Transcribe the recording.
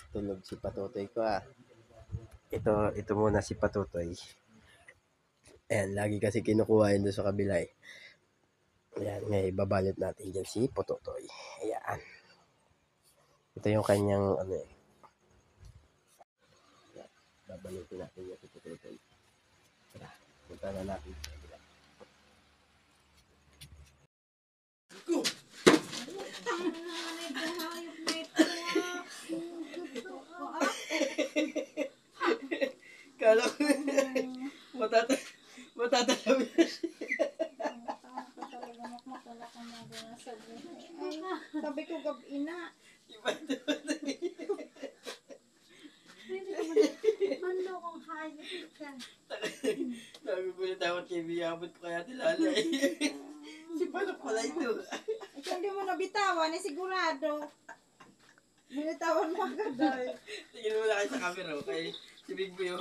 Tulog si Patutoy ko ah. Ito muna si Patutoy. Ayan, lagi kasi kinukuha yun doon sa kabila eh. Ayan, ngayon babalot natin dyan si Patutoy. Ayan. Ito yung kanyang ano eh. Ayan, babalutin natin yan si Patutoy. Tara, punta na natin sa kabila. Kala ko matatalaw na siya. Sabi ko gab-ina. Ano kung hayop ka? Sabi ko na dapat kayo biyabot ko kaya tilala eh. Si Palok pala ito. Ikaw hindi mo nabitawan eh, sigurado. Binitawan mo agad. Tingin mo na kayo sa camera, okay? Si Big Boy.